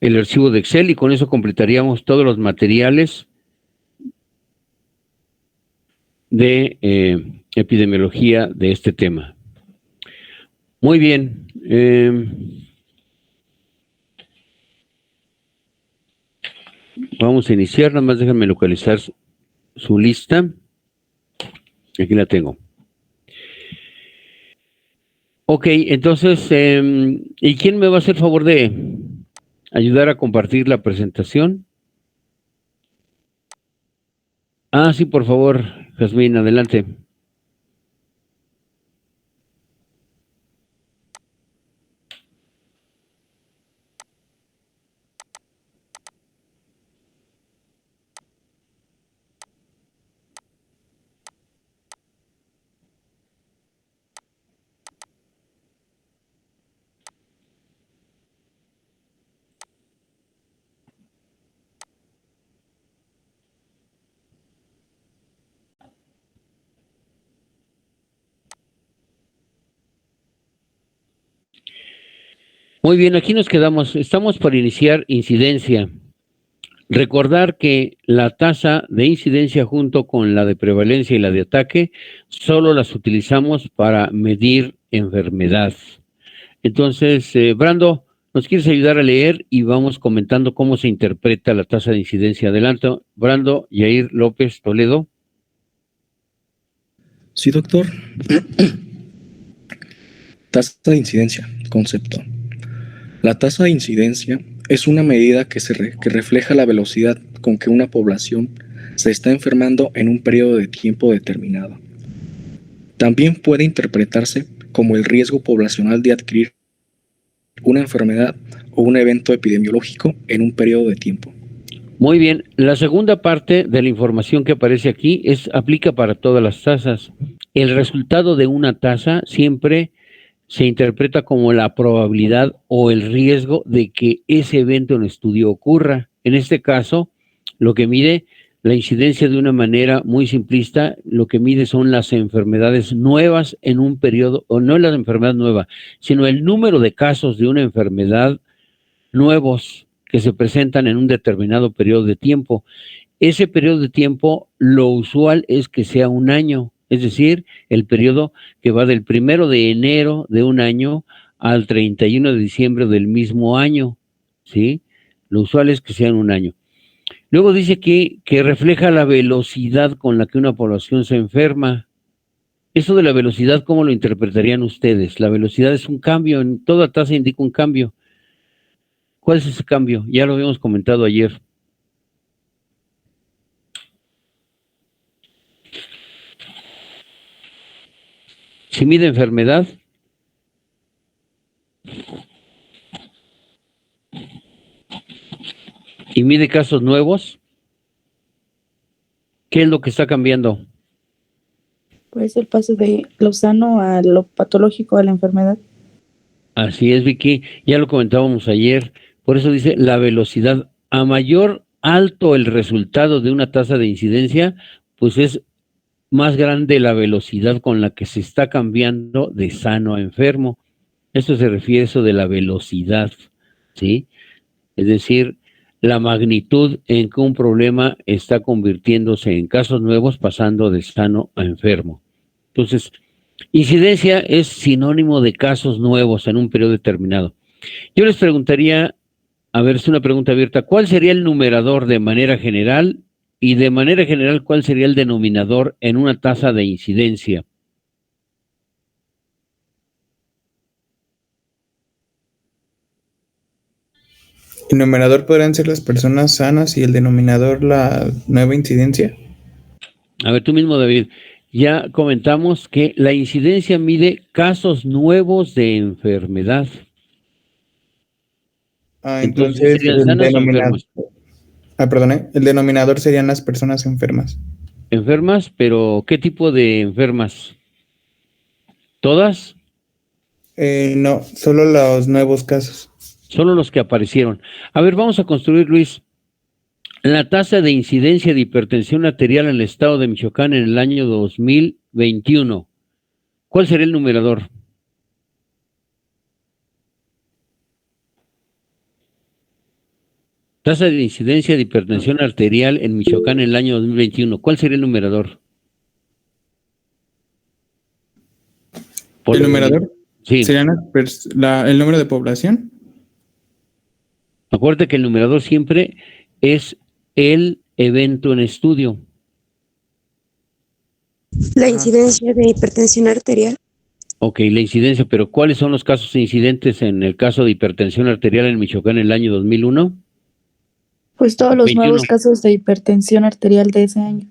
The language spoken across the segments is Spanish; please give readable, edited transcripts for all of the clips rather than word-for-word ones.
el archivo de Excel y con eso completaríamos todos los materiales de epidemiología de este tema. Muy bien. Vamos a iniciar, nada más déjenme localizar su lista. Aquí la tengo. Ok, entonces, ¿y quién me va a hacer favor de ayudar a compartir la presentación? Ah, sí, por favor, Jazmín, adelante. Muy bien, aquí nos quedamos. Estamos para iniciar incidencia. Recordar que la tasa de incidencia junto con la de prevalencia y la de ataque solo las utilizamos para medir enfermedad. Entonces, Brando, ¿nos quieres ayudar a leer y vamos comentando cómo se interpreta la tasa de incidencia? Adelante, Brando, Yair López Toledo. Sí, doctor. Tasa de incidencia, concepto. La tasa de incidencia es una medida que refleja la velocidad con que una población se está enfermando en un periodo de tiempo determinado. También puede interpretarse como el riesgo poblacional de adquirir una enfermedad o un evento epidemiológico en un periodo de tiempo. Muy bien, la segunda parte de la información que aparece aquí aplica para todas las tasas. El resultado de una tasa siempre se interpreta como la probabilidad o el riesgo de que ese evento en estudio ocurra. En este caso, lo que mide la incidencia de una manera muy simplista, lo que mide son las enfermedades nuevas en un periodo, o no la enfermedad nueva, sino el número de casos de una enfermedad nuevos que se presentan en un determinado periodo de tiempo. Ese periodo de tiempo, lo usual es que sea un año, es decir, el periodo que va del 1 de enero de un año al 31 de diciembre del mismo año, ¿sí? Lo usual es que sea en un año. Luego dice que refleja la velocidad con la que una población se enferma. Eso de la velocidad, ¿cómo lo interpretarían ustedes? La velocidad es un cambio, en toda tasa indica un cambio. ¿Cuál es ese cambio? Ya lo habíamos comentado ayer. Si mide enfermedad, y mide casos nuevos, ¿qué es lo que está cambiando? Pues el paso de lo sano a lo patológico de la enfermedad. Así es, Vicky, ya lo comentábamos ayer, por eso dice la velocidad. A mayor alto el resultado de una tasa de incidencia, pues es más grande la velocidad con la que se está cambiando de sano a enfermo. Eso se refiere a eso de la velocidad, ¿sí? Es decir, la magnitud en que un problema está convirtiéndose en casos nuevos, pasando de sano a enfermo. Entonces, incidencia es sinónimo de casos nuevos en un periodo determinado. Yo les preguntaría, a ver, es una pregunta abierta, ¿cuál sería el numerador de manera general? Y de manera general, ¿cuál sería el denominador en una tasa de incidencia? El numerador podrán ser las personas sanas y el denominador la nueva incidencia. A ver, tú mismo, David, ya comentamos que la incidencia mide casos nuevos de enfermedad. Entonces, Entonces ¿serían el sanas o denominador, enfermas? el denominador serían las personas enfermas. Enfermas, pero ¿qué tipo de enfermas? ¿Todas? No, solo los nuevos casos. Solo los que aparecieron. A ver, vamos a construir, Luis, la tasa de incidencia de hipertensión arterial en el estado de Michoacán en el año 2021. ¿Cuál sería el numerador? Tasa de incidencia de hipertensión arterial en Michoacán en el año 2021. ¿Cuál sería el numerador? El numerador Sí, sería el número de población. acuérdate que el numerador siempre es el evento en estudio. La Ajá. incidencia de hipertensión arterial. Ok, la incidencia, pero ¿cuáles son los casos incidentes en el caso de hipertensión arterial en Michoacán en el año 2001? Pues todos los nuevos 21. casos de hipertensión arterial de ese año.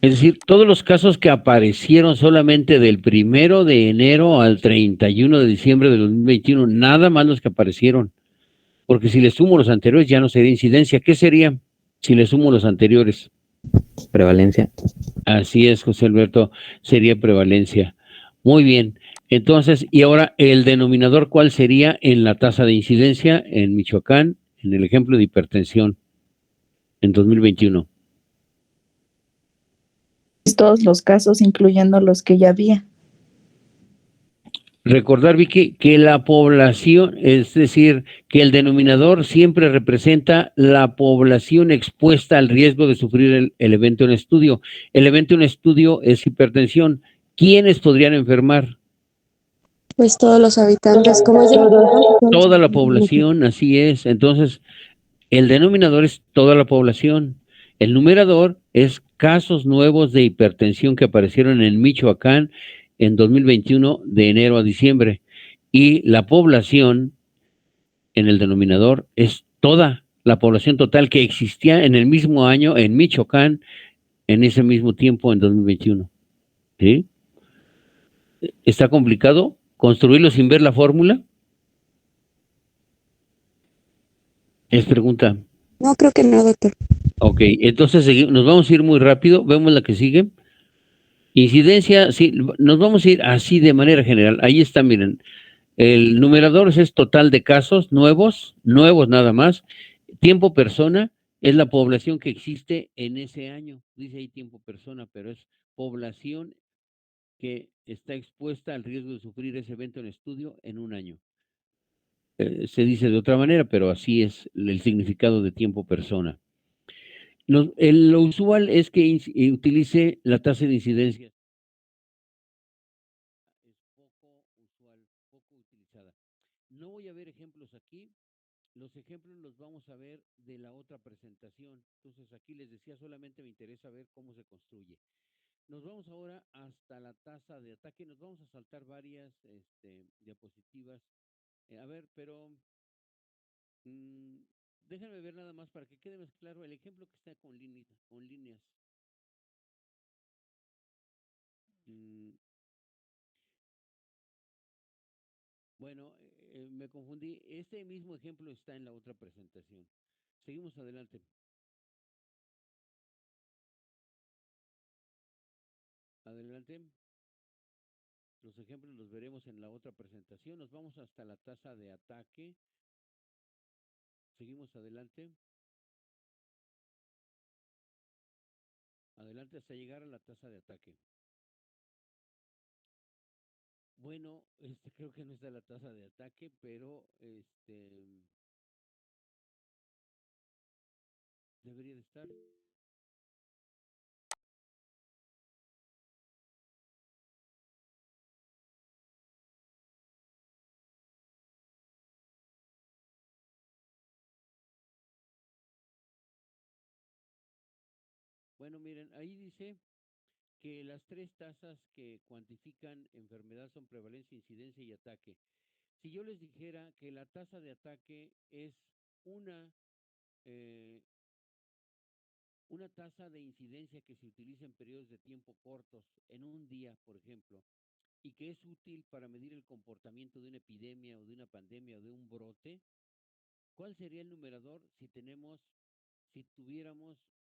Es decir, todos los casos que aparecieron solamente del 1 de enero al 31 de diciembre de 2021, nada más los que aparecieron. Porque si le sumo los anteriores ya no sería incidencia. ¿Qué sería si le sumo los anteriores? Prevalencia. Así es, José Alberto, sería prevalencia. Muy bien. Entonces, y ahora el denominador, ¿cuál sería en la tasa de incidencia en Michoacán, en el ejemplo de hipertensión en 2021? Todos los casos, incluyendo los que ya había. Recordar, Vicky, que la población, es decir, que el denominador siempre representa la población expuesta al riesgo de sufrir el evento en estudio. El evento en estudio es hipertensión. ¿Quiénes podrían enfermar? Pues todos los habitantes, como es de Michoacán, pues todos los Toda la habitantes de Michoacán. población, así es. Entonces, el denominador es toda la población. El numerador es casos nuevos de hipertensión que aparecieron en Michoacán en 2021 de enero a diciembre. Y la población en el denominador es toda la población total que existía en el mismo año en Michoacán en ese mismo tiempo en 2021. ¿Sí? ¿Está complicado construirlo sin ver la fórmula? Es pregunta. No, creo que no, doctor. Ok, entonces nos vamos a ir muy rápido. Vemos la que sigue. Incidencia, sí, nos vamos a ir así de manera general. Ahí está, miren. El numerador es total de casos nuevos, nuevos nada más. Tiempo persona es la población que existe en ese año. Dice ahí tiempo persona, pero es población que está expuesta al riesgo de sufrir ese evento en estudio en un año. Se dice de otra manera, pero así es el significado de tiempo persona. Lo usual es que utilice la tasa de incidencia. Es poco usual, poco utilizada. No voy a ver ejemplos aquí. Los ejemplos los vamos a ver de la otra presentación. Entonces aquí les decía, solamente me interesa ver cómo se construye. Nos vamos ahora hasta la tasa de ataque. Nos vamos a saltar varias diapositivas. A ver, pero mm, déjenme ver nada más para que quede más claro el ejemplo que está con líneas. Con líneas. Mm, bueno, me confundí. Este mismo ejemplo está en la otra presentación. Seguimos adelante. Adelante. Los ejemplos los veremos en la otra presentación. Nos vamos hasta la tasa de ataque. Seguimos adelante. Adelante hasta llegar a la tasa de ataque. Bueno, creo que no está la tasa de ataque, pero debería de estar. Bueno, miren, ahí dice que las tres tasas que cuantifican enfermedad son prevalencia, incidencia y ataque. Si yo les dijera que la tasa de ataque es una eh, una tasa de incidencia que se utiliza en periodos de tiempo cortos, en un día, por ejemplo, y que es útil para medir el comportamiento de una epidemia o de una pandemia o de un brote, ¿cuál sería el numerador si tuviéramos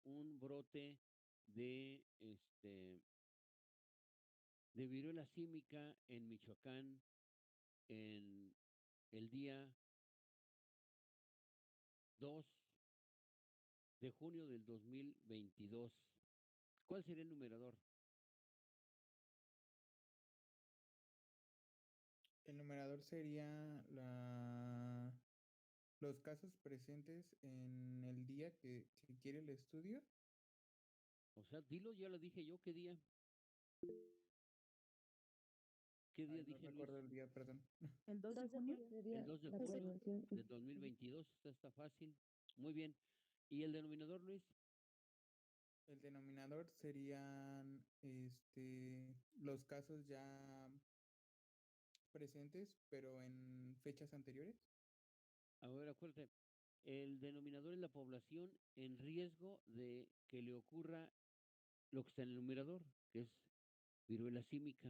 un brote de de viruela símica en Michoacán en el día 2 de junio del 2022? ¿Cuál sería el numerador? El numerador sería la los casos presentes en el día que quiere el estudio. O sea, dilo, ya lo dije yo, ¿qué día? ¿Qué día Ay, no dije, Luis? recuerdo el día, perdón. ¿El 2 de 2 de junio? junio El sería 2 de la junio población. de 2022, está fácil. Muy bien. ¿Y el denominador, Luis? El denominador serían los casos ya presentes, pero en fechas anteriores. A ver, acuérdate, el denominador es la población en riesgo de que le ocurra lo que está en el numerador, que es viruela símica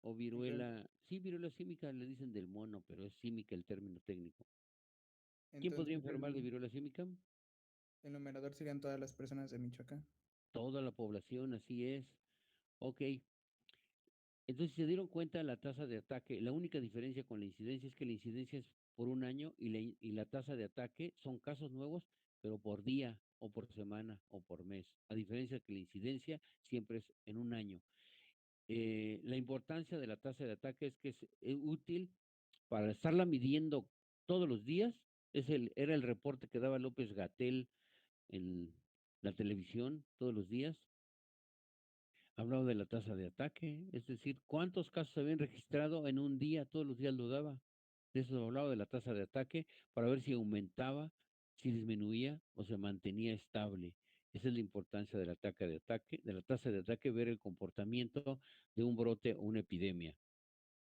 o Entonces, viruela, sí, viruela símica le dicen del mono, pero es símica el término técnico. ¿Quién podría entonces enfermar de viruela símica? el numerador serían todas las personas de Michoacán. Toda la población, así es. Ok, entonces si se dieron cuenta la tasa de ataque. La única diferencia con la incidencia es que la incidencia es por un año y la tasa de ataque son casos nuevos, pero por día o por semana o por mes. A diferencia que la incidencia siempre es en un año. La importancia de la tasa de ataque es que es útil para estarla midiendo todos los días. Era el reporte que daba López Gatell en la televisión todos los días. Hablaba de la tasa de ataque, es decir, cuántos casos se habían registrado en un día, todos los días lo daba. De eso hablaba de la tasa de ataque para ver si aumentaba, si disminuía o se mantenía estable. Esa es la importancia del ataque de ataque, de la tasa de ataque, ver el comportamiento de un brote o una epidemia.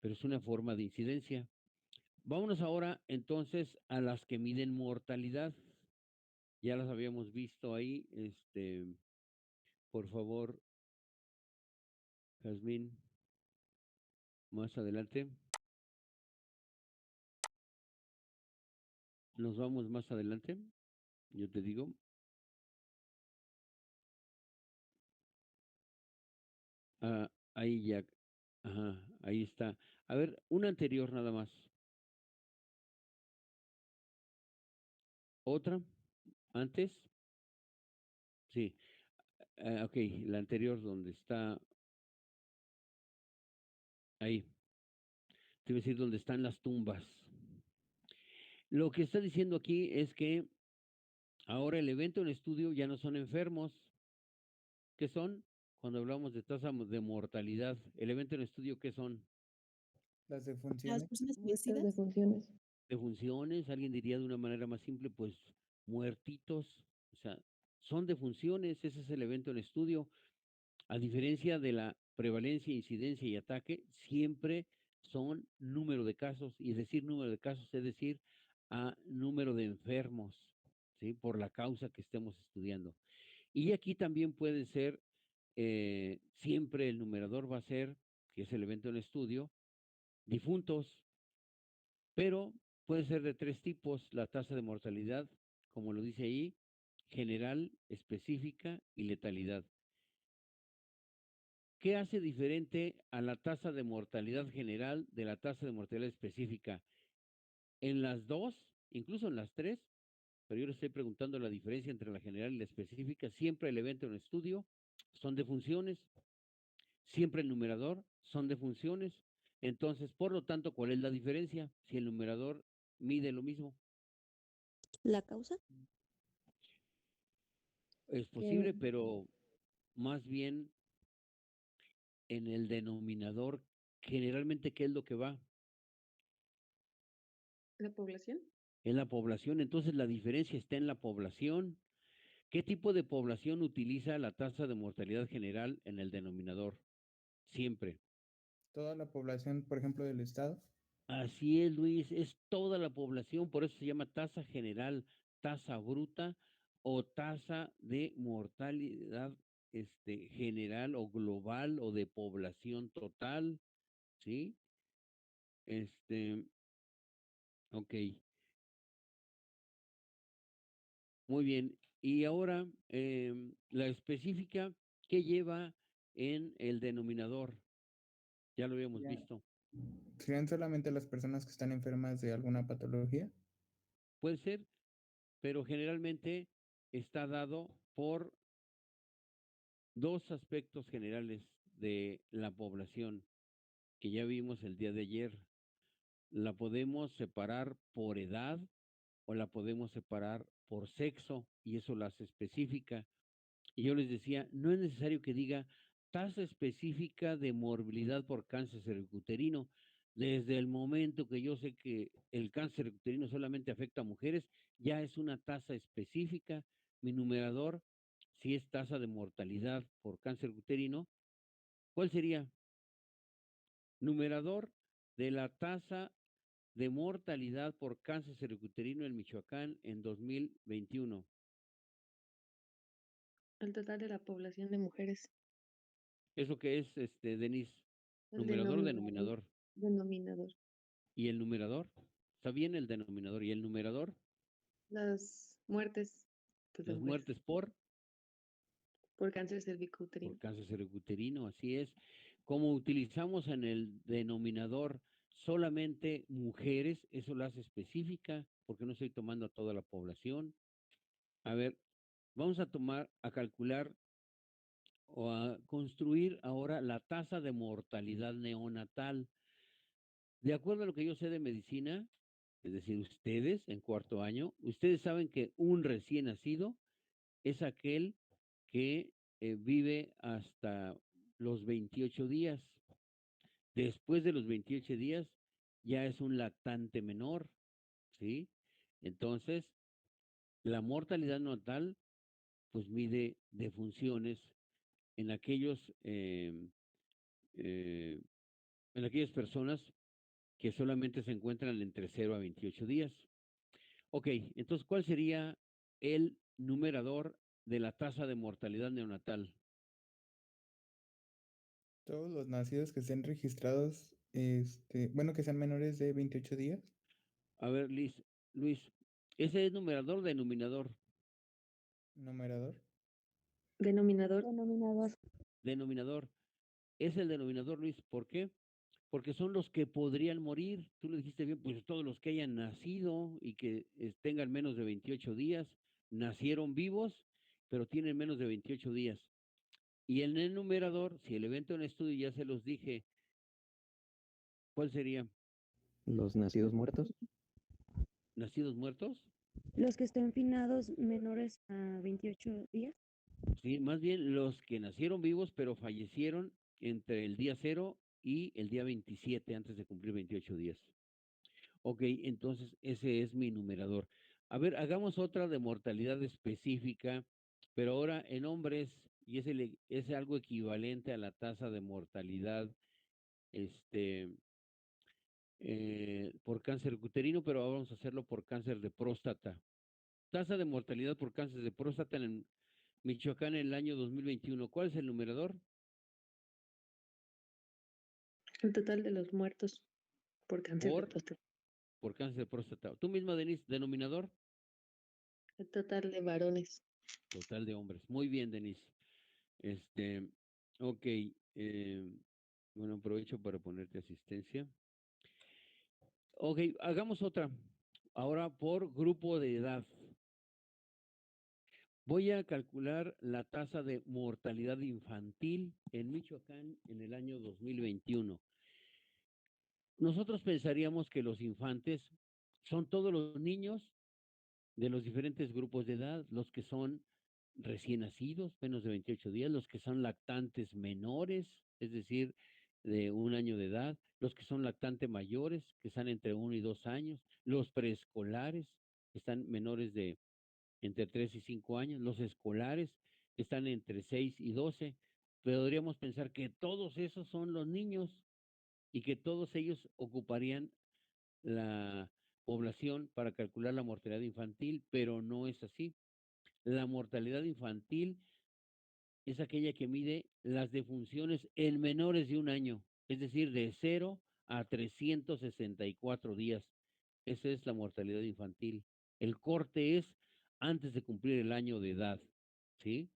Pero es una forma de incidencia. Vámonos ahora entonces a las que miden mortalidad. Ya las habíamos visto ahí, por favor, Jazmín, más adelante. Nos vamos más adelante, yo te digo. Ah, ahí ya, ajá, ahí está. A ver, una anterior nada más. Otra, antes, sí. Ok, la anterior donde está, ahí. Te iba a decir donde están las tumbas. Lo que está diciendo aquí es que ahora el evento en estudio ya no son enfermos. ¿Qué son? Cuando hablamos de tasa de mortalidad, el evento en estudio, ¿qué son? Las Las defunciones. personas Muestras de fallecidas. funciones. Defunciones, alguien diría de una manera más simple, pues muertitos, o sea, son defunciones, ese es el evento en estudio. A diferencia de la prevalencia, incidencia y ataque, siempre son número de casos, y decir número de casos es decir a número de enfermos, ¿sí? Por la causa que estemos estudiando. Y aquí también puede ser, siempre el numerador va a ser, que es el evento en estudio, difuntos, pero puede ser de tres tipos la tasa de mortalidad, como lo dice ahí, general, específica y letalidad. ¿Qué hace diferente a la tasa de mortalidad general de la tasa de mortalidad específica? En las dos, incluso en las tres, pero yo le estoy preguntando la diferencia entre la general y la específica, siempre el evento en estudio son defunciones, siempre el numerador son defunciones. Entonces, por lo tanto, ¿cuál es la diferencia? Si el numerador mide lo mismo. La causa, Es que posible, pero más bien en el denominador, generalmente, ¿qué es lo que va? ¿La población? En la población. Entonces, la diferencia está en la población. ¿Qué tipo de población utiliza la tasa de mortalidad general en el denominador? Siempre. Toda la población, por ejemplo, del estado. Así es, Luis, es toda la población, por eso se llama tasa general, tasa bruta o tasa de mortalidad general o global o de población total, ¿sí? Este, ok, muy bien. Y ahora, la específica, ¿qué lleva en el denominador? Ya lo habíamos Ya. visto. ¿Serían solamente las personas que están enfermas de alguna patología? Puede ser, pero generalmente está dado por dos aspectos generales de la población que ya vimos el día de ayer. La podemos separar por edad o la podemos separar por sexo y eso las especifica. Y yo les decía, no es necesario que diga tasa específica de morbilidad por cáncer cervicuterino. Desde el momento que yo sé que el cáncer cervicuterino solamente afecta a mujeres, ya es una tasa específica. Mi numerador, si es tasa de mortalidad por cáncer uterino, ¿cuál sería? Numerador de la tasa de mortalidad por cáncer cervicuterino en Michoacán en 2021. El total de la población de mujeres. ¿Eso qué es, Denise? El ¿Numerador o denominador. denominador? Denominador. ¿Y el numerador? Está bien el denominador. ¿Y el numerador? Las muertes pues, de Las mujeres muertes por cáncer por cervicuterino. cáncer cervicuterino, así es. Como utilizamos en el denominador solamente mujeres, eso lo hace específica, porque no estoy tomando a toda la población. A ver, vamos a calcular o a construir ahora la tasa de mortalidad neonatal. De acuerdo a lo que yo sé de medicina, es decir, ustedes en cuarto año, ustedes saben que un recién nacido es aquel que vive hasta los 28 días. Después de los 28 días ya es un lactante menor, ¿sí? Entonces, la mortalidad neonatal pues mide defunciones en aquellos eh, en aquellas personas que solamente se encuentran entre 0 a 28 días. Ok, entonces, ¿cuál sería el numerador de la tasa de mortalidad neonatal? Todos los nacidos que estén registrados, bueno, que sean menores de 28 días. A ver, Luis, ¿ese es numerador o denominador? Numerador. Denominador. Denominador. Denominador. Es el denominador, Luis. ¿Por qué? Porque son los que podrían morir. Tú lo dijiste bien, pues todos los que hayan nacido y que tengan menos de 28 días, nacieron vivos, pero tienen menos de 28 días. Y en el numerador, si el evento en estudio ya se los dije, ¿cuál sería? Los nacidos muertos. ¿Nacidos muertos? Los que estén finados menores a 28 días. Sí, más bien los que nacieron vivos, pero fallecieron entre el día 0 y el día 27 antes de cumplir 28 días. Ok, entonces ese es mi numerador. A ver, hagamos otra de mortalidad específica, pero ahora en hombres, y es algo equivalente a la tasa de mortalidad este, por cáncer uterino, pero ahora vamos a hacerlo por cáncer de próstata. Tasa de mortalidad por cáncer de próstata en Michoacán en el año 2021. ¿Cuál es el numerador? El total de los muertos por cáncer de Por, próstata. por cáncer de próstata. Tú misma, Denise, denominador El total de varones. total de hombres. Muy bien, Denise. Este, ok. Bueno, aprovecho para ponerte asistencia. Ok, hagamos otra. Ahora por grupo de edad. Voy a calcular la tasa de mortalidad infantil en Michoacán en el año 2021. Nosotros pensaríamos que los infantes son todos los niños de los diferentes grupos de edad, los que son recién nacidos, menos de 28 días, los que son lactantes menores, es decir, de 1 año de edad, los que son lactantes mayores, que están entre 1 y 2 años, los preescolares, que están menores de entre 3 y 5 años, los escolares, que están entre 6 y 12. Podríamos pensar que todos esos son los niños y que todos ellos ocuparían la población para calcular la mortalidad infantil, pero no es así. La mortalidad infantil es aquella que mide las defunciones en menores de 1 año, es decir, de 0 a 364 días. Esa es la mortalidad infantil. El corte es antes de cumplir el año de edad, ¿sí?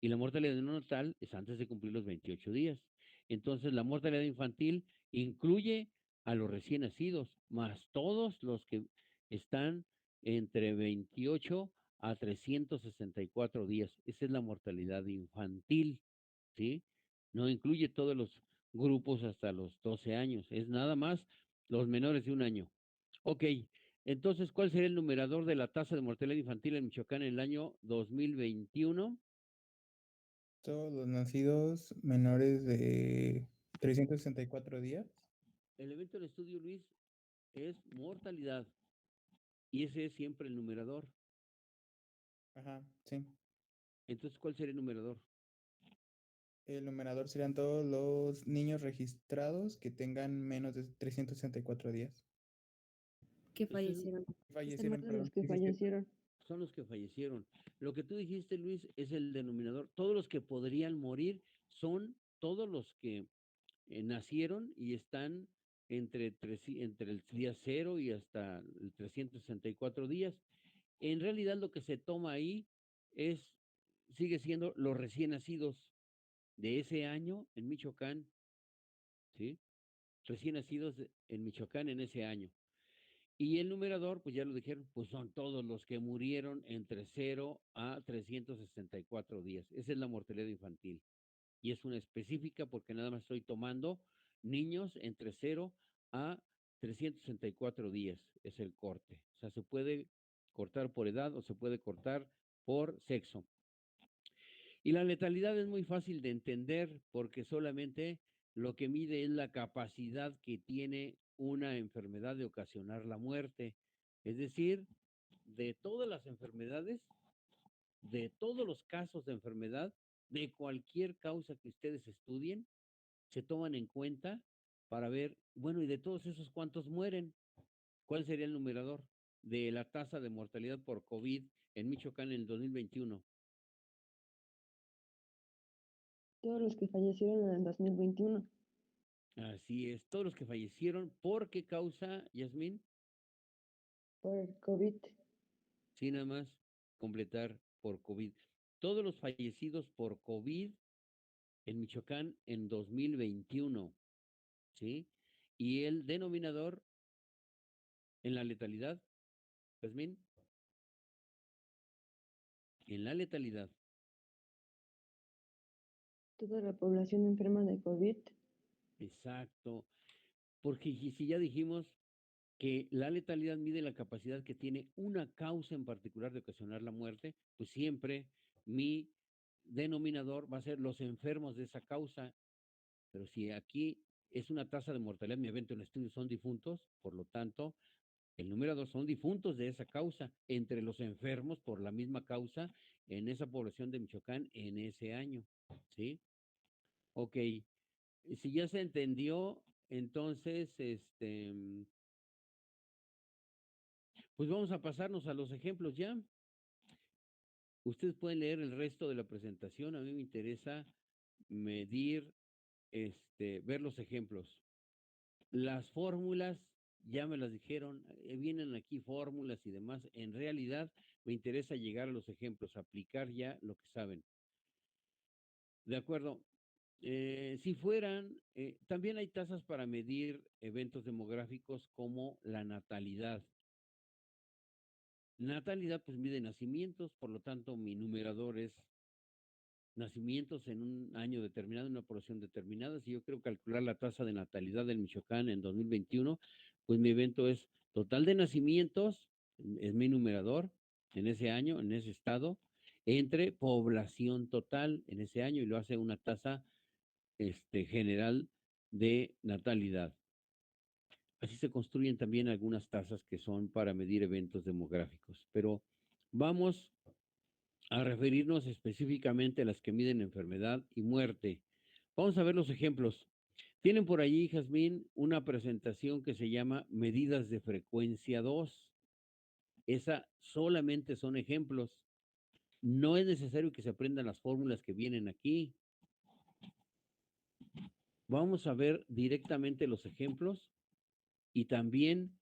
Y la mortalidad neonatal es antes de cumplir los 28 días. Entonces, la mortalidad infantil incluye a los recién nacidos, más todos los que están entre 28 a 364 días. Esa es la mortalidad infantil, ¿sí? No incluye todos los grupos hasta los 12 años, es nada más los menores de 1 año. Ok, Entonces, ¿cuál sería el numerador de la tasa de mortalidad infantil en Michoacán en el año 2021? Todos los nacidos menores de 364 días. El evento del estudio, Luis, es mortalidad. Y ese es siempre el numerador. Ajá, sí. Entonces, ¿cuál sería el numerador? El numerador serían todos los niños registrados que tengan menos de 364 días. Que Ese es- fallecieron. Fallecieron, Están muertos los perdón. que Dijiste- fallecieron. son los que fallecieron. Lo que tú dijiste, Luis, es el denominador. Todos los que podrían morir son todos los que nacieron y están entre el día cero y hasta el 364 días. En realidad lo que se toma ahí es, sigue siendo los recién nacidos de ese año en Michoacán, ¿sí? Recién nacidos en Michoacán en ese año. Y el numerador, pues ya lo dijeron, pues son todos los que murieron entre 0 a 364 días. Esa es la mortalidad infantil. Y es una específica porque nada más estoy tomando niños entre 0 a 364 días. Es el corte. O sea, se puede cortar por edad o se puede cortar por sexo. Y la letalidad es muy fácil de entender porque solamente lo que mide es la capacidad que tiene una enfermedad de ocasionar la muerte. Es decir, de todas las enfermedades, de todos los casos de enfermedad, de cualquier causa que ustedes estudien, se toman en cuenta para ver, bueno, y de todos esos, ¿cuántos mueren? ¿Cuál sería el numerador de la tasa de mortalidad por COVID en Michoacán en el 2021? Todos los que fallecieron en el 2021. Así es, todos los que fallecieron, ¿por qué causa, Yasmín? Por el COVID. Sí, nada más completar por COVID. Todos los fallecidos por COVID en Michoacán en 2021, ¿sí? Y el denominador en la letalidad, Yasmín, en la letalidad. Toda la población enferma de COVID. Exacto, porque si ya dijimos que la letalidad mide la capacidad que tiene una causa en particular de ocasionar la muerte, pues siempre mi denominador va a ser los enfermos de esa causa. Pero si aquí es una tasa de mortalidad, mi evento en estudio son difuntos, por lo tanto, el número dos son difuntos de esa causa, entre los enfermos por la misma causa en esa población de Michoacán en ese año. ¿Sí? Ok. Si ya se entendió, entonces, pues vamos a pasarnos a los ejemplos ya. Ustedes pueden leer el resto de la presentación. A mí me interesa medir, ver los ejemplos. Las fórmulas, ya me las dijeron, vienen aquí fórmulas y demás. En realidad, me interesa llegar a los ejemplos, aplicar ya lo que saben. De acuerdo. Si fueran, también hay tasas para medir eventos demográficos como la natalidad. Natalidad, pues mide nacimientos, por lo tanto, mi numerador es nacimientos en un año determinado, en una población determinada. Si yo quiero calcular la tasa de natalidad del Michoacán en 2021, pues mi evento es total de nacimientos, es mi numerador en ese año, en ese estado, entre población total en ese año y lo hace una tasa general de natalidad. Así se construyen también algunas tasas que son para medir eventos demográficos. Pero vamos a referirnos específicamente a las que miden enfermedad y muerte. Vamos a ver los ejemplos. Tienen por allí, Jazmín, una presentación que se llama medidas de frecuencia 2. Esa solamente son ejemplos. No es necesario que se aprendan las fórmulas que vienen aquí. Vamos a ver directamente los ejemplos y también,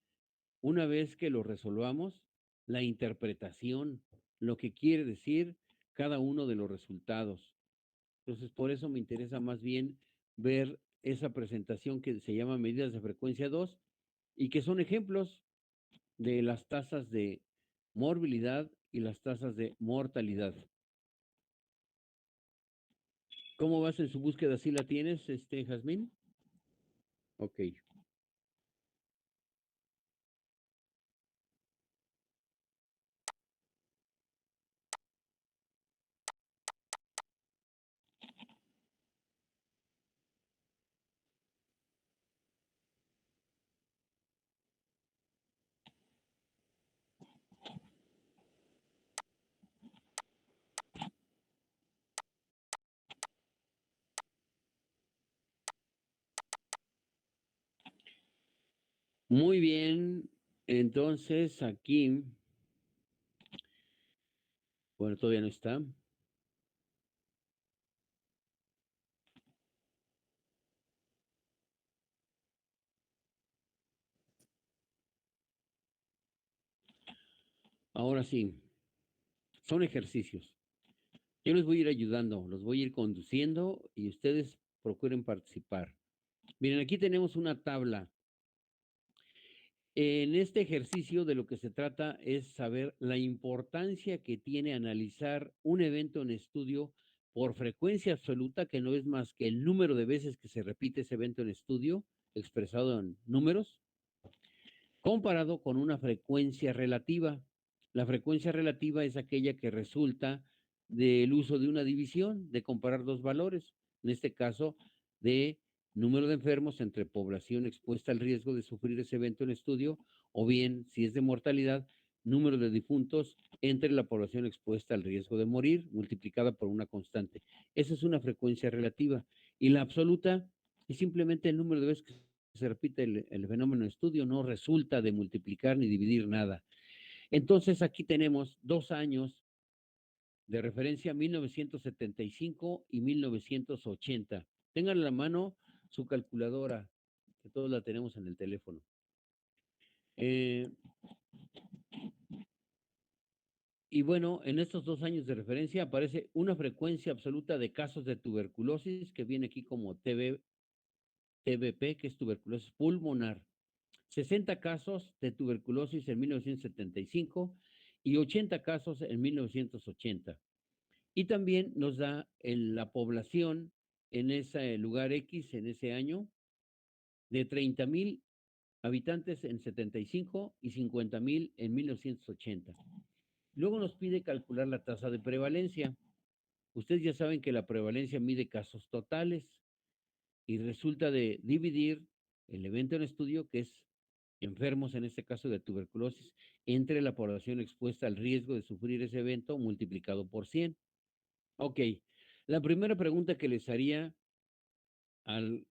una vez que lo resolvamos, la interpretación, lo que quiere decir cada uno de los resultados. Entonces, por eso me interesa más bien ver esa presentación que se llama medidas de frecuencia 2 y que son ejemplos de las tasas de morbilidad y las tasas de mortalidad. ¿Cómo vas en su búsqueda? ¿Sí la tienes, Jazmín? Ok. Muy bien. Entonces aquí, bueno, todavía no está. Ahora sí, son ejercicios. Yo les voy a ir ayudando, los voy a ir conduciendo y ustedes procuren participar. Miren, aquí tenemos una tabla. En este ejercicio de lo que se trata es saber la importancia que tiene analizar un evento en estudio por frecuencia absoluta, que no es más que el número de veces que se repite ese evento en estudio, expresado en números, comparado con una frecuencia relativa. La frecuencia relativa es aquella que resulta del uso de una división, de comparar dos valores, en este caso de número de enfermos entre población expuesta al riesgo de sufrir ese evento en estudio, o bien, si es de mortalidad, número de difuntos entre la población expuesta al riesgo de morir, multiplicada por una constante. Esa es una frecuencia relativa. Y la absoluta es simplemente el número de veces que se repite el fenómeno en estudio, no resulta de multiplicar ni dividir nada. Entonces aquí tenemos 2 años de referencia, 1975 y 1980. Tengan en la mano su calculadora, que todos la tenemos en el teléfono. Y bueno, en estos 2 años de referencia aparece una frecuencia absoluta de casos de tuberculosis, que viene aquí como TBP, que es tuberculosis pulmonar. 60 casos de tuberculosis en 1975 y 80 casos en 1980. Y también nos da la población en ese lugar X, en ese año, de 30,000 habitantes en 75 y 50,000 en 1980. Luego nos pide calcular la tasa de prevalencia. Ustedes ya saben que la prevalencia mide casos totales y resulta de dividir el evento en estudio, que es enfermos, en este caso de tuberculosis, entre la población expuesta al riesgo de sufrir ese evento multiplicado por 100. Ok, la primera pregunta que les haría al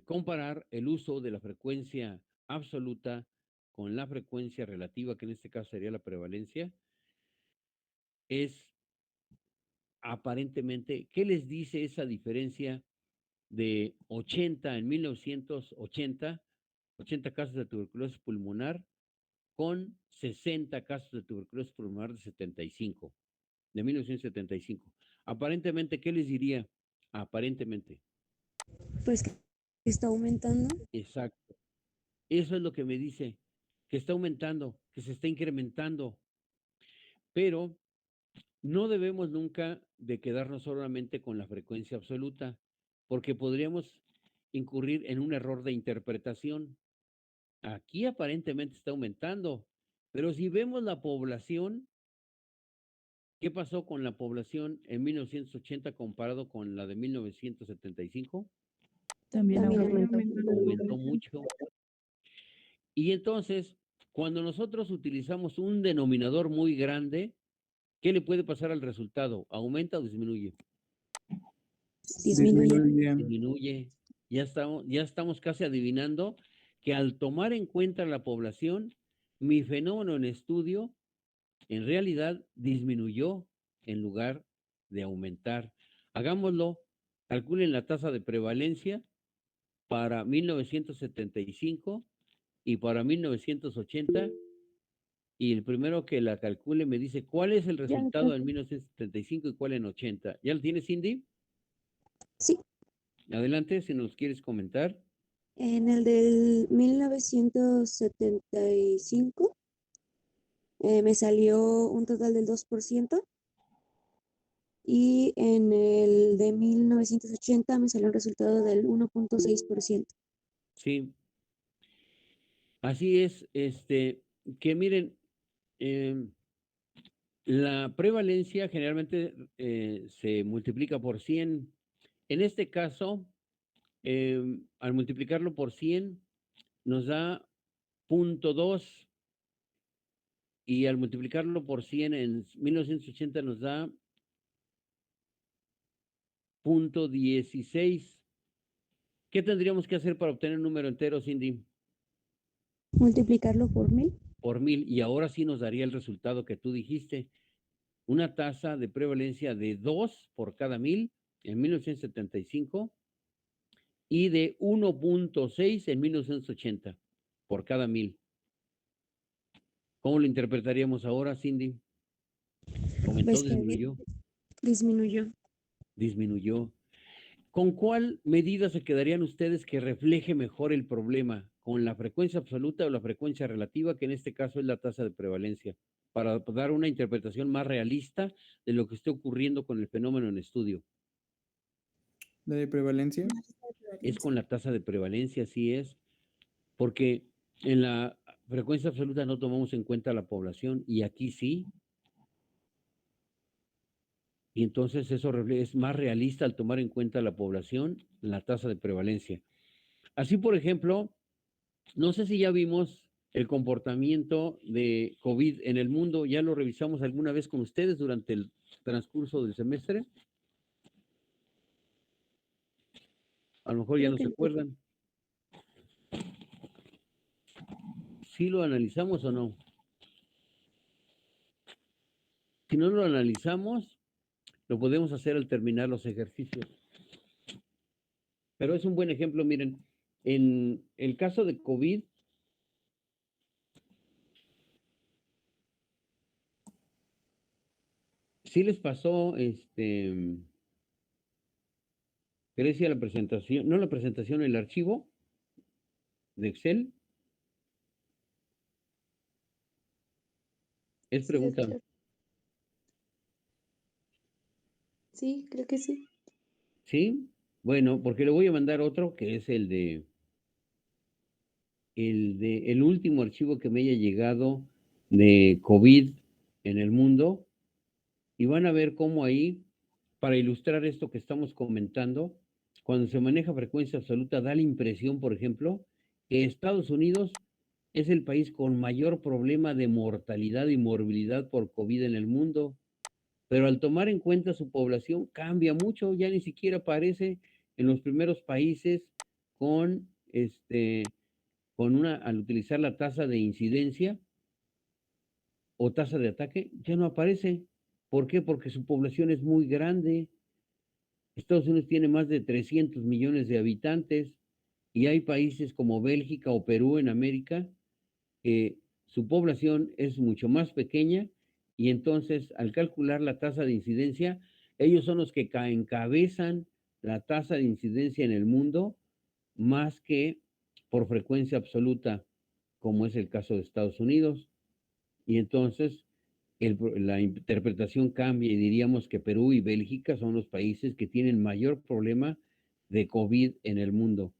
comparar el uso de la frecuencia absoluta con la frecuencia relativa, que en este caso sería la prevalencia, es aparentemente, ¿qué les dice esa diferencia de 80 en 1980, 80 casos de tuberculosis pulmonar, con 60 casos de tuberculosis pulmonar de 1975? Aparentemente, ¿qué les diría? Aparentemente. Pues que está aumentando. Exacto. Eso es lo que me dice, que está aumentando, que se está incrementando, pero no debemos nunca de quedarnos solamente con la frecuencia absoluta, porque podríamos incurrir en un error de interpretación. Aquí aparentemente está aumentando, pero si vemos la población, ¿qué pasó con la población en 1980 comparado con la de 1975? También También aumenta. aumentó. Aumentó mucho. Y entonces, cuando nosotros utilizamos un denominador muy grande, ¿qué le puede pasar al resultado? ¿Aumenta o disminuye? Disminuye. Disminuye. Ya estamos casi adivinando que al tomar en cuenta la población, mi fenómeno en estudio en realidad disminuyó en lugar de aumentar. Hagámoslo, calculen la tasa de prevalencia para 1975 y para 1980, y el primero que la calcule me dice cuál es el Ya resultado está. en 1975 y cuál en 80. ¿Ya lo tienes, Cindy? Sí, Adelante, si nos quieres comentar. en el del 1975 me salió un total del 2% y en el de 1980 me salió un resultado del 1.6%. Sí, así es, que miren, eh, la prevalencia generalmente se multiplica por 100. En este caso, al multiplicarlo por 100, nos da 0.2, y al multiplicarlo por 100 en 1980 nos da 0.16. ¿Qué tendríamos que hacer para obtener un número entero, Cindy? Multiplicarlo por 1000. Por 1000, y ahora sí nos daría el resultado que tú dijiste, una tasa de prevalencia de 2 por cada 1000 en 1975 y de 1.6 en 1980 por cada 1000. ¿Cómo lo interpretaríamos ahora, Cindy? ¿Aumentó, Ves que disminuyó? disminuyó. Disminuyó. ¿Con cuál medida se quedarían ustedes que refleje mejor el problema? ¿Con la frecuencia absoluta o la frecuencia relativa, que en este caso es la tasa de prevalencia? Para dar una interpretación más realista de lo que esté ocurriendo con el fenómeno en estudio. ¿La de prevalencia? Es con la tasa de prevalencia, así es, porque en la frecuencia absoluta no tomamos en cuenta la población y aquí sí, y entonces eso es más realista al tomar en cuenta la población, la tasa de prevalencia. Así, por ejemplo, no sé si ya vimos el comportamiento de COVID en el mundo, ya lo revisamos alguna vez con ustedes durante el transcurso del semestre, a lo mejor ya Creo no que se no. acuerdan. ¿Sí lo analizamos o no? Si no lo analizamos, lo podemos hacer al terminar los ejercicios. Pero es un buen ejemplo, miren, en el caso de COVID, sí les pasó, Grecia, la presentación, no la presentación, el archivo de Excel, es Sí, pregunta, doctor. Sí, creo que sí. ¿sí? Bueno, porque le voy a mandar otro que es el último archivo que me haya llegado de COVID en el mundo, y van a ver cómo ahí, para ilustrar esto que estamos comentando, cuando se maneja frecuencia absoluta, da la impresión, por ejemplo, que Estados Unidos es el país con mayor problema de mortalidad y morbilidad por COVID en el mundo, pero al tomar en cuenta su población cambia mucho, ya ni siquiera aparece en los primeros países con al utilizar la tasa de incidencia o tasa de ataque, ya no aparece. ¿Por qué? Porque su población es muy grande. Estados Unidos tiene más de 300 millones de habitantes y hay países como Bélgica o Perú en América que su población es mucho más pequeña y entonces al calcular la tasa de incidencia, ellos son los que encabezan la tasa de incidencia en el mundo más que por frecuencia absoluta, como es el caso de Estados Unidos. Y entonces la interpretación cambia y diríamos que Perú y Bélgica son los países que tienen mayor problema de COVID en el mundo.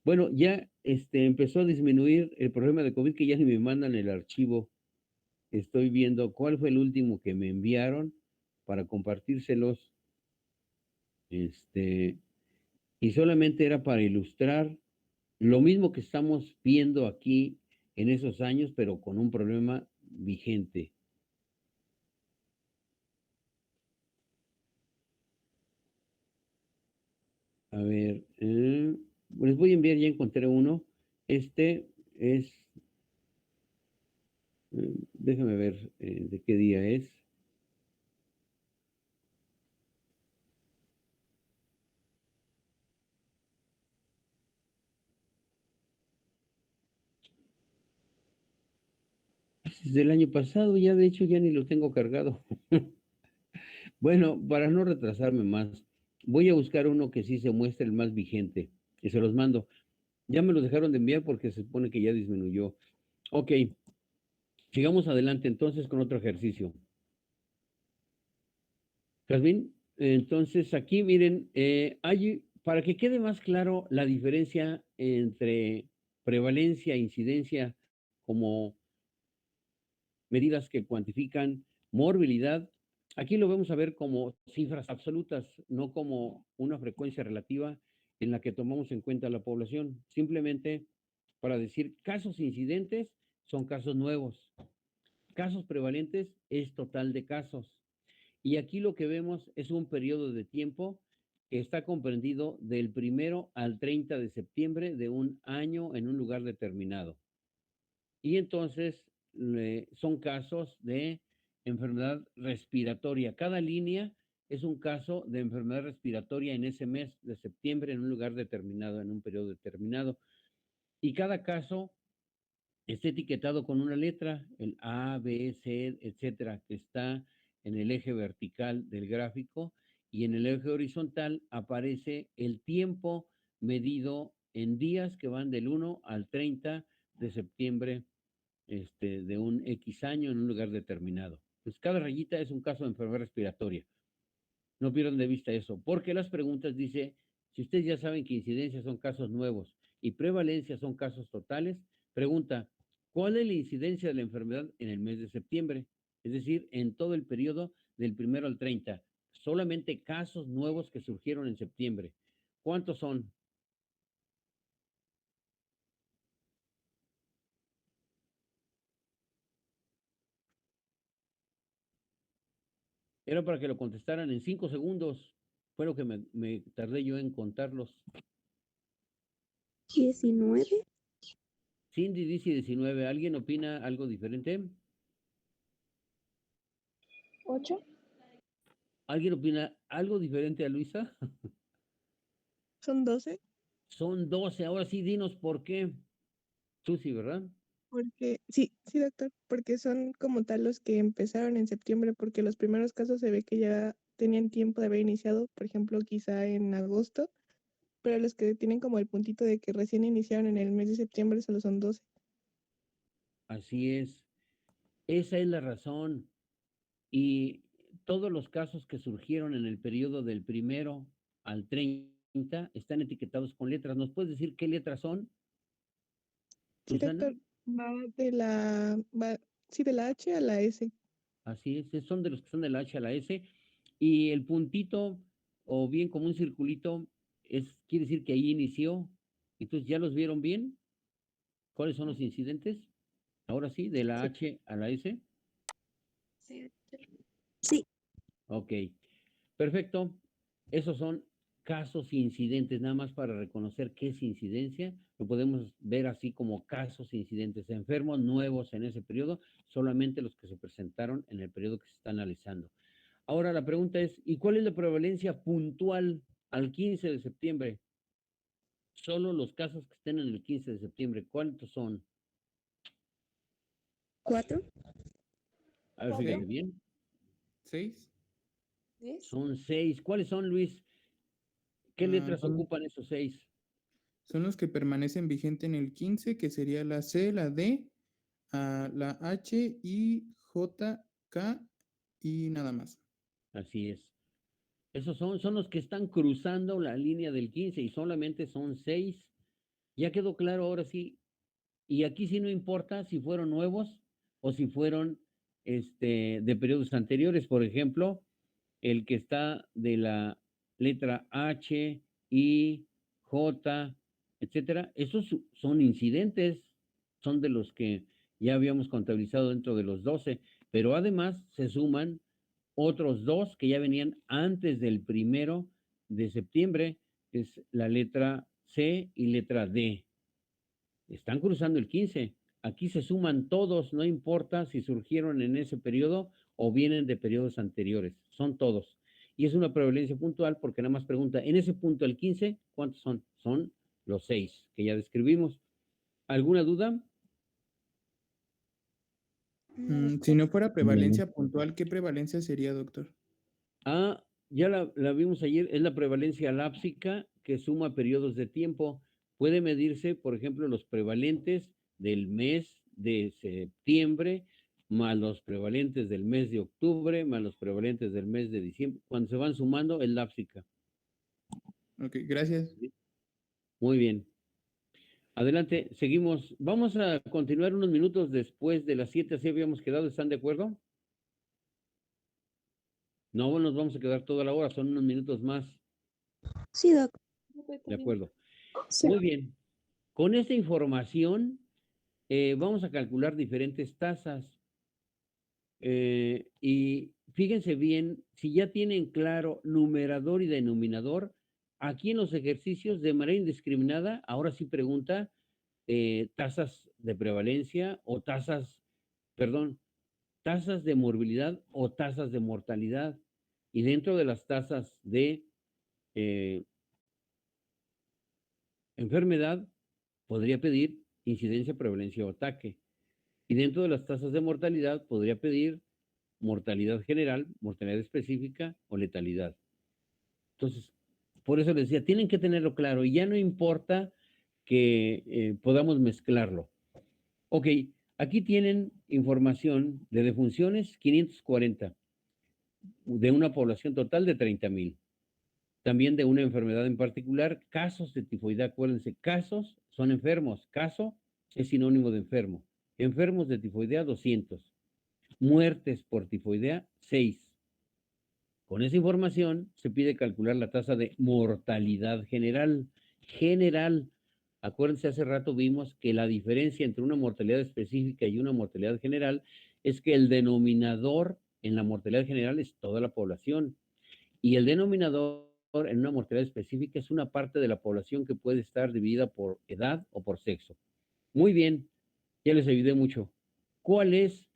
Bueno, ya empezó a disminuir el problema de COVID, que ya ni me mandan el archivo. Estoy viendo cuál fue el último que me enviaron para compartírselos. Este, y solamente era para ilustrar lo mismo que estamos viendo aquí en esos años, pero con un problema vigente. A ver, les voy a enviar, ya encontré uno. Este es, déjame ver de qué día es. Es del año pasado, ya de hecho ya ni lo tengo cargado. Bueno, para no retrasarme más, voy a buscar uno que sí se muestre el más vigente y se los mando. Ya me lo dejaron de enviar porque se supone que ya disminuyó. Ok, sigamos adelante entonces con otro ejercicio. Jazmín, entonces aquí miren, para que quede más claro la diferencia entre prevalencia e incidencia como medidas que cuantifican morbilidad, aquí lo vamos a ver como cifras absolutas, no como una frecuencia relativa en la que tomamos en cuenta la población. Simplemente para decir casos incidentes son casos nuevos, casos prevalentes es total de casos. Y aquí lo que vemos es un periodo de tiempo que está comprendido del 1 al 30 de septiembre de un año en un lugar determinado. y entonces son casos de enfermedad respiratoria. Cada línea es un caso de enfermedad respiratoria en ese mes de septiembre en un lugar determinado, en un periodo determinado. Y cada caso está etiquetado con una letra, el A, B, C, etcétera, que está en el eje vertical del gráfico, y en el eje horizontal aparece el tiempo medido en días que van del 1 al 30 de septiembre de un X año en un lugar determinado. Pues cada rayita es un caso de enfermedad respiratoria. No pierdan de vista eso, porque las preguntas dice, si ustedes ya saben que incidencias son casos nuevos y prevalencia son casos totales, pregunta, ¿cuál es la incidencia de la enfermedad en el mes de septiembre? Es decir, en todo el periodo del 1 al 30, solamente casos nuevos que surgieron en septiembre. ¿Cuántos son? Era para que lo contestaran en 5 segundos. Fue lo que me tardé yo en contarlos. 19. Cindy dice 19. ¿Alguien opina algo diferente? 8. ¿Alguien opina algo diferente a Luisa? Son 12, Son 12. Ahora sí, dinos por qué. Tú sí, ¿verdad? porque, sí, sí, doctor, porque son como tal los que empezaron en septiembre, porque los primeros casos se ve que ya tenían tiempo de haber iniciado, por ejemplo, quizá en agosto, pero los que tienen como el puntito de que recién iniciaron en el mes de septiembre solo son 12. Así es. Esa es la razón. Y todos los casos que surgieron en el periodo del 1 al 30 están etiquetados con letras. ¿Nos puedes decir qué letras son, Sí, Susana? doctor, sí, de la H a la S. Así es, son de los que son de la H a la S. Y el puntito, o bien como un circulito, quiere decir que ahí inició. Entonces, ¿ya los vieron bien? ¿Cuáles son los incidentes? Ahora sí, de la Sí. H a la S. Sí. Ok, perfecto. Esos son casos incidentes, nada más para reconocer qué es incidencia. Lo podemos ver así como casos incidentes, enfermos nuevos en ese periodo, solamente los que se presentaron en el periodo que se está analizando. Ahora la pregunta es, ¿y cuál es la prevalencia puntual al 15 de septiembre? Solo los casos que estén en el 15 de septiembre, ¿cuántos son? 4. A ver, fíjate bien. 6. Son 6. ¿Cuáles son, Luis? ¿Qué letras Son, ocupan esos 6? son los que permanecen vigentes en el 15, que sería la C, la D, la H, I, J, K y nada más. Así es. Esos son los que están cruzando la línea del 15 y solamente son 6. Ya quedó claro ahora sí. Y aquí sí no importa si fueron nuevos o si fueron de periodos anteriores. Por ejemplo, el que está de la letra H, I, J, etcétera, esos son incidentes, son de los que ya habíamos contabilizado dentro de los 12, pero además se suman otros dos que ya venían antes del 1 de septiembre, que es la letra C y letra D. Están cruzando el 15. Aquí se suman todos, no importa si surgieron en ese periodo o vienen de periodos anteriores, son todos. Y es una prevalencia puntual porque nada más pregunta, en ese punto el 15, ¿cuántos son? Son los 6 que ya describimos. ¿Alguna duda? Si no fuera prevalencia puntual, ¿qué prevalencia sería, doctor? Ah, ya la vimos ayer, es la prevalencia lápsica que suma periodos de tiempo. Puede medirse, por ejemplo, los prevalentes del mes de septiembre, más los prevalentes del mes de octubre, más los prevalentes del mes de diciembre. Cuando se van sumando, es lápsica. Ok, gracias. Muy bien. Adelante, seguimos. Vamos a continuar unos minutos después de las 7, así habíamos quedado. ¿Están de acuerdo? No nos vamos a quedar toda la hora, son unos minutos más. Sí, doc. De acuerdo. Sí. Muy bien. Con esta información vamos a calcular diferentes tasas. Y fíjense bien, si ya tienen claro numerador y denominador, aquí en los ejercicios de manera indiscriminada, ahora sí pregunta tasas de prevalencia o tasas, perdón, tasas de morbilidad o tasas de mortalidad. Y dentro de las tasas de eh, enfermedad, podría pedir incidencia, prevalencia o ataque. Y dentro de las tasas de mortalidad, podría pedir mortalidad general, mortalidad específica o letalidad. Entonces, por eso les decía, tienen que tenerlo claro y ya no importa que podamos mezclarlo. Ok, aquí tienen información de defunciones 540, de una población total de 30,000. También de una enfermedad en particular, casos de tifoidea. Acuérdense, casos son enfermos, caso es sinónimo de enfermo. Enfermos de tifoidea, 200. Muertes por tifoidea, 6. Con esa información se pide calcular la tasa de mortalidad general. General. Acuérdense, hace rato vimos que la diferencia entre una mortalidad específica y una mortalidad general es que el denominador en la mortalidad general es toda la población y el denominador en una mortalidad específica es una parte de la población que puede estar dividida por edad o por sexo. Muy bien, ya les ayudé mucho. ¿Cuál es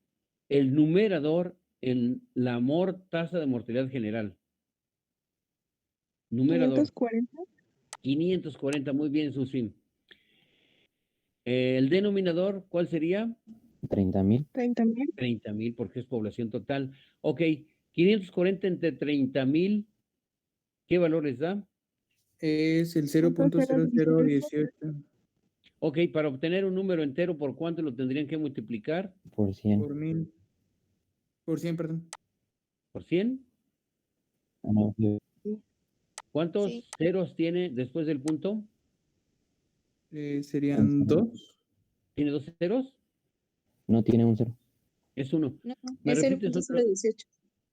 el numerador en la tasa de mortalidad general? Numerador. 540. 540, muy bien, Susi. El denominador, ¿cuál sería? 30,000. 30,000. 30,000, porque es población total. Ok, 540 entre 30,000, ¿qué valor les da? Es el 0.018. 0.0018 Ok, para obtener un número entero, ¿por cuánto lo tendrían que multiplicar? Por 100. por 1000. Por 100, perdón. ¿Por 100? Ah, no, ¿Cuántos Sí. ceros tiene después del punto? Serían 2. ¿Tiene dos ceros? no tiene un 0. Es uno. No, ¿Me es repites otro? 0.018.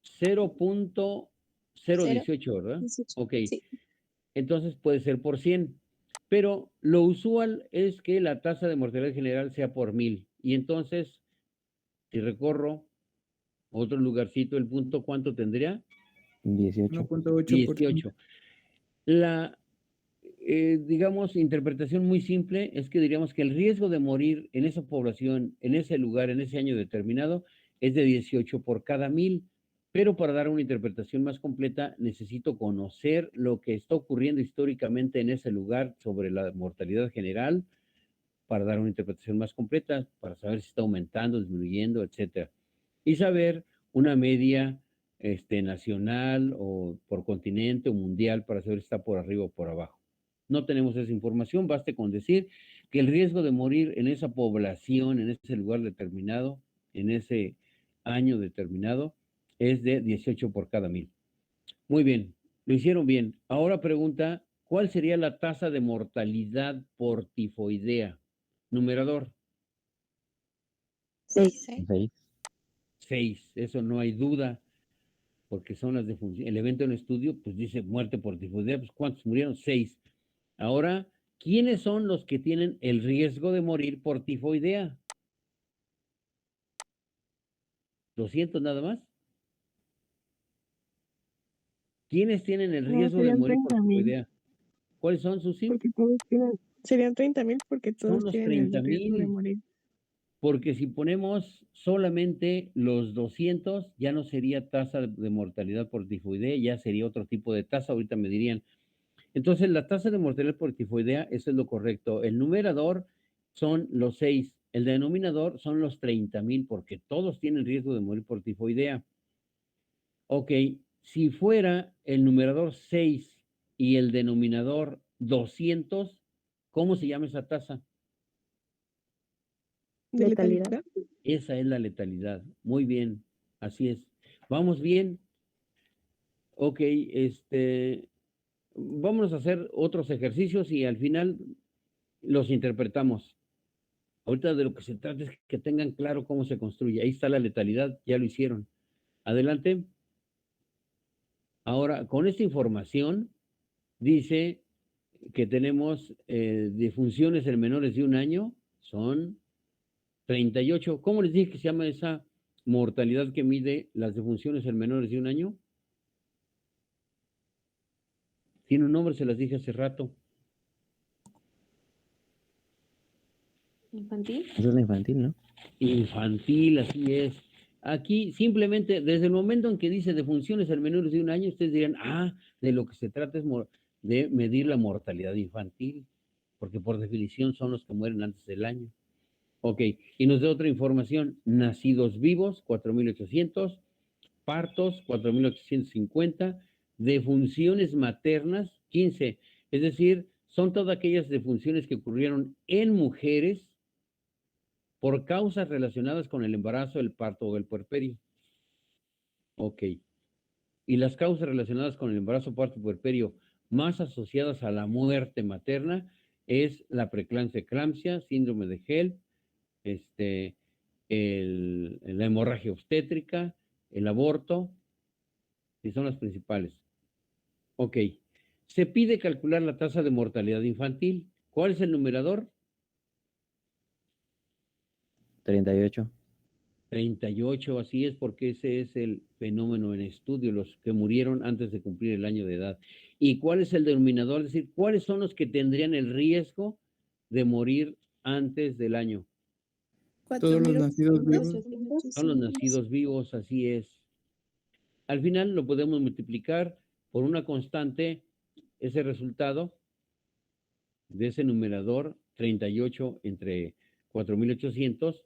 0.018, ¿verdad? 0.18. Ok, Sí. entonces puede ser por 100. Pero lo usual es que la tasa de mortalidad general sea por 1000. Y entonces, si recorro otro lugarcito, el punto, ¿cuánto tendría? 18. 1.8%. 18. La, digamos, interpretación muy simple es que diríamos que el riesgo de morir en esa población, en ese lugar, en ese año determinado, es de 18 por cada 1000. Pero para dar una interpretación más completa, necesito conocer lo que está ocurriendo históricamente en ese lugar sobre la mortalidad general, para dar una interpretación más completa, para saber si está aumentando, disminuyendo, etcétera. Y saber una media nacional o por continente o mundial para saber si está por arriba o por abajo. No tenemos esa información, baste con decir que el riesgo de morir en esa población, en ese lugar determinado, en ese año determinado, es de 18 por cada 1000. Muy bien, lo hicieron bien. Ahora pregunta, ¿cuál sería la tasa de mortalidad por tifoidea? Numerador, 6. 6. 6. Eso no hay duda, porque son las defunciones. El evento en estudio, pues dice muerte por tifoidea, pues ¿cuántos murieron? 6. Ahora, ¿quiénes son los que tienen el riesgo de morir por tifoidea? 200 nada más. ¿Quiénes tienen el No, riesgo de serían morir por 30,000. tifoidea? ¿Cuáles son, Susi? Porque todos tienen, serían 30,000 porque Son todos los tienen el riesgo de 30,000. morir. Porque si ponemos solamente los 200, ya no sería tasa de mortalidad por tifoidea, ya sería otro tipo de tasa, ahorita me dirían. Entonces, la tasa de mortalidad por tifoidea, eso es lo correcto. El numerador son los 6, el denominador son los 30,000, porque todos tienen riesgo de morir por tifoidea. Ok, si fuera el numerador 6 y el denominador 200, ¿cómo se llama esa tasa? ¿De Letalidad. letalidad? Esa es la letalidad. Muy bien, así es. Vamos bien. Ok, vámonos a hacer otros ejercicios y al final los interpretamos. Ahorita de lo que se trata es que tengan claro cómo se construye. Ahí está la letalidad, ya lo hicieron. Adelante. Ahora, con esta información, dice que tenemos defunciones en menores de un año, son 38. ¿Cómo les dije que se llama esa mortalidad que mide las defunciones en menores de un año? Tiene un nombre, se las dije hace rato. Infantil. Esa es la infantil, ¿no? Infantil, así es. Aquí simplemente, desde el momento en que dice defunciones en menores de un año, ustedes dirán, de lo que se trata es de medir la mortalidad infantil, porque por definición son los que mueren antes del año. Ok, y nos da otra información, nacidos vivos, 4.800, partos, 4.850, defunciones maternas, 15, es decir, son todas aquellas defunciones que ocurrieron en mujeres por causas relacionadas con el embarazo, el parto o el puerperio. Ok. Y las causas relacionadas con el embarazo, parto y puerperio más asociadas a la muerte materna es la preeclampsia, síndrome de HELP, la hemorragia obstétrica, el aborto, y son las principales. Ok. Se pide calcular la tasa de mortalidad infantil. ¿Cuál es el numerador? 38. 38, así es, porque ese es el fenómeno en estudio, los que murieron antes de cumplir el año de edad. ¿Y cuál es el denominador? Es decir, ¿cuáles son los que tendrían el riesgo de morir antes del año? Todos los nacidos vivos. 4.800. Son los nacidos vivos, así es. Al final lo podemos multiplicar por una constante, ese resultado de ese numerador, 38 entre 4.800,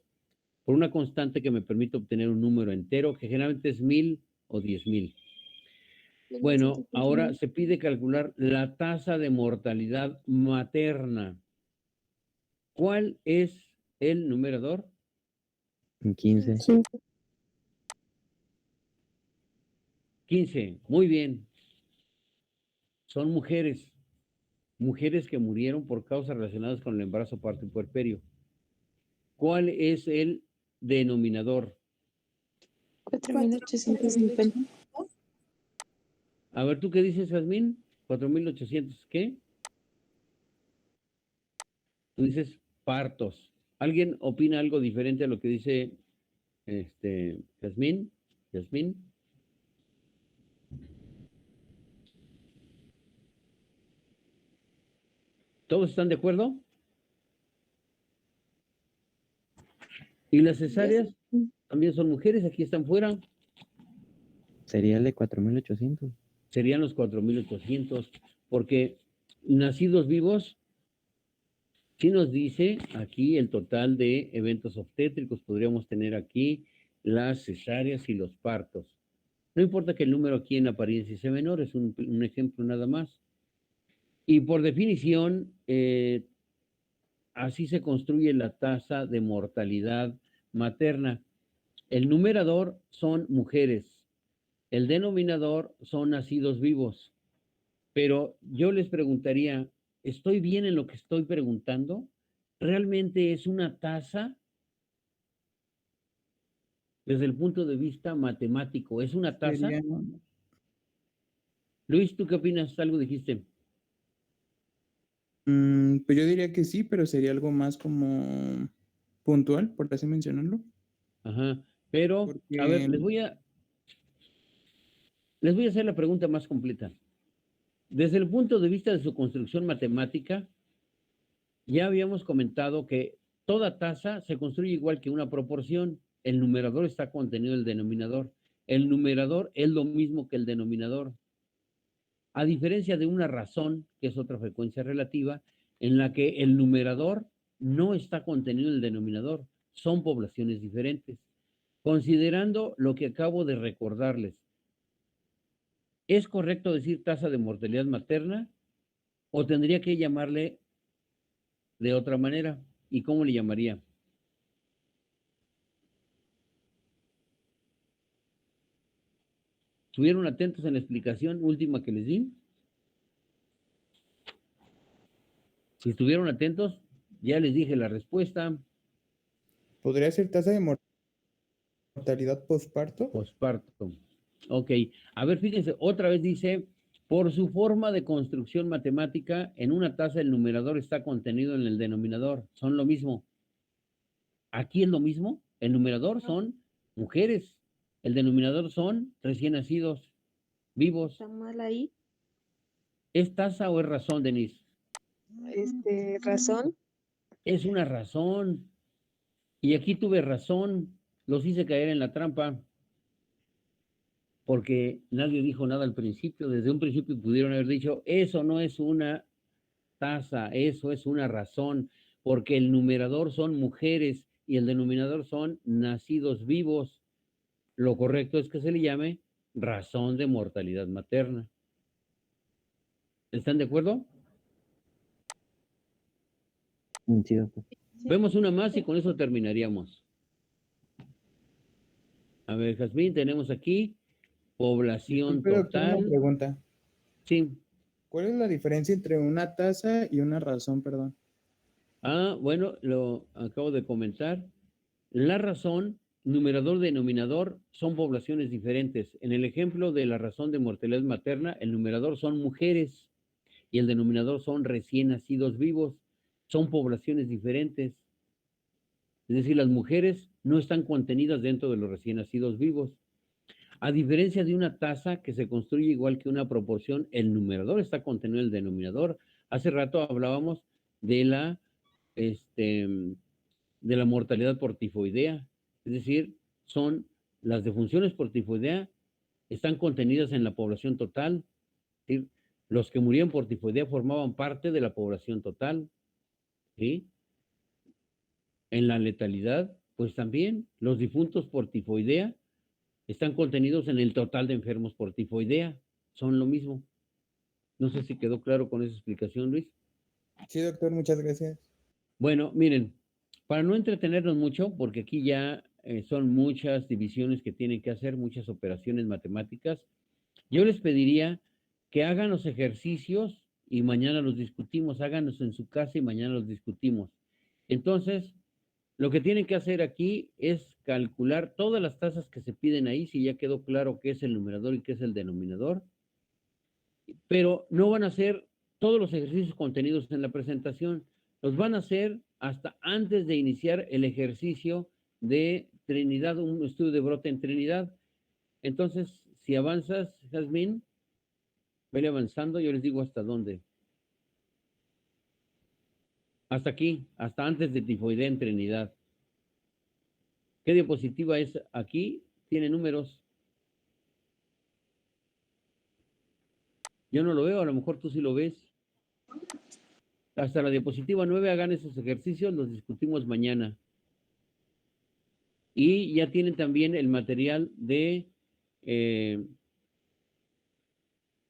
por una constante que me permite obtener un número entero, que generalmente es 1.000 o 10.000. Bueno, ahora se pide calcular la tasa de mortalidad materna. ¿Cuál es el numerador? 15. 15. Muy bien. Son mujeres que murieron por causas relacionadas con el embarazo, parto y puerperio. ¿Cuál es el denominador? 4.850. A ver, ¿tú qué dices, Jazmín? 4.800, ¿qué? Tú dices partos. ¿Alguien opina algo diferente a lo que dice Jazmín? Jazmín. ¿Todos están de acuerdo? ¿Y las cesáreas también son mujeres? Aquí están fuera. Sería el de 4.800. Serían los 4.800, porque nacidos vivos, sí nos dice aquí el total de eventos obstétricos. Podríamos tener aquí las cesáreas y los partos. No importa que el número aquí en apariencia sea menor, es un ejemplo nada más. Y por definición, así se construye la tasa de mortalidad materna. El numerador son mujeres, el denominador son nacidos vivos. Pero yo les preguntaría, ¿estoy bien en lo que estoy preguntando? ¿Realmente es una tasa desde el punto de vista matemático? ¿Es una tasa? Sería, Luis, ¿tú qué opinas? Algo dijiste. pues yo diría que sí, pero sería algo más como puntual, por así mencionarlo. Ajá. Pero, a ver, Porque les voy a hacer la pregunta más completa. Desde el punto de vista de su construcción matemática, ya habíamos comentado que toda tasa se construye igual que una proporción. El numerador está contenido en el denominador. El numerador es lo mismo que el denominador. A diferencia de una razón, que es otra frecuencia relativa, en la que el numerador no está contenido en el denominador. Son poblaciones diferentes. Considerando lo que acabo de recordarles, ¿es correcto decir tasa de mortalidad materna o tendría que llamarle de otra manera? ¿Y cómo le llamaría? ¿Estuvieron atentos en la explicación última que les di? Si estuvieron atentos, ya les dije la respuesta. podría ser tasa de mortalidad posparto. Posparto. Ok. A ver, fíjense, otra vez dice, por su forma de construcción matemática, en una tasa el numerador está contenido en el denominador. Son lo mismo. Aquí es lo mismo. El numerador son mujeres. El denominador son recién nacidos, vivos. ¿Está mal ahí? ¿Es tasa o es razón, Denise? Razón. Es una razón. Y aquí tuve razón. Los hice caer en la trampa porque nadie dijo nada al principio. Desde un principio pudieron haber dicho, eso no es una tasa, eso es una razón, porque el numerador son mujeres y el denominador son nacidos vivos. Lo correcto es que se le llame razón de mortalidad materna. ¿Están de acuerdo? Sí, doctor. Vemos una más y con eso terminaríamos. A ver, Jazmín, tenemos aquí población Disculpe, doctor, una total. pregunta. Sí. ¿Cuál es la diferencia entre una tasa y una razón, perdón? Bueno, lo acabo de comentar. La razón, numerador, denominador, son poblaciones diferentes. En el ejemplo de la razón de mortalidad materna, el numerador son mujeres y el denominador son recién nacidos vivos. Son poblaciones diferentes. Es decir, las mujeres no están contenidas dentro de los recién nacidos vivos. A diferencia de una tasa que se construye igual que una proporción, el numerador está contenido en el denominador. Hace rato hablábamos de este, de la mortalidad por tifoidea. Es decir, son las defunciones por tifoidea están contenidas en la población total. Es decir, los que murieron por tifoidea formaban parte de la población total. ¿Sí? En la letalidad, pues también los difuntos por tifoidea están contenidos en el total de enfermos por tifoidea. Son lo mismo. No sé si quedó claro con esa explicación, Luis. Sí, doctor, muchas gracias. Bueno, miren, para no entretenernos mucho, porque aquí ya son muchas divisiones que tienen que hacer, muchas operaciones matemáticas, yo les pediría que hagan los ejercicios y mañana los discutimos, háganos en su casa y mañana los discutimos. Entonces, lo que tienen que hacer aquí es calcular todas las tasas que se piden ahí, si ya quedó claro qué es el numerador y qué es el denominador, pero no van a hacer todos los ejercicios contenidos en la presentación, los van a hacer hasta antes de iniciar el ejercicio de Trinidad, un estudio de brote en Trinidad. Entonces, si avanzas, Jazmín, vele avanzando, yo les digo hasta dónde. Hasta aquí, hasta antes de tifoidea en Trinidad. ¿Qué diapositiva es aquí? Tiene números. Yo no lo veo, a lo mejor tú sí lo ves. Hasta la diapositiva 9 hagan esos ejercicios, los discutimos mañana. Y ya tienen también el material eh,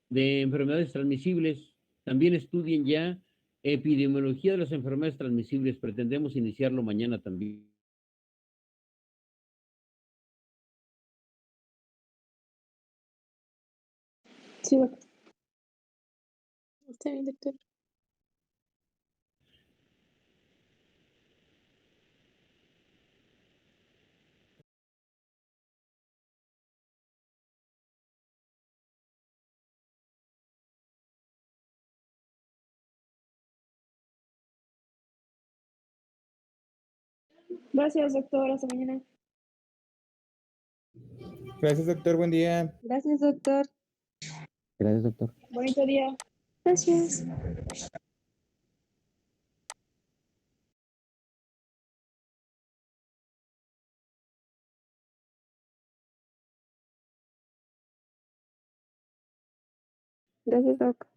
de enfermedades transmisibles. También estudien ya epidemiología de las enfermedades transmisibles. Pretendemos iniciarlo mañana también. Sí, doctor. Está bien, doctor. Gracias, doctor. Hasta mañana. Gracias, doctor, buen día. Gracias, doctor. Gracias, doctor. Bonito día. Gracias. Gracias, doc.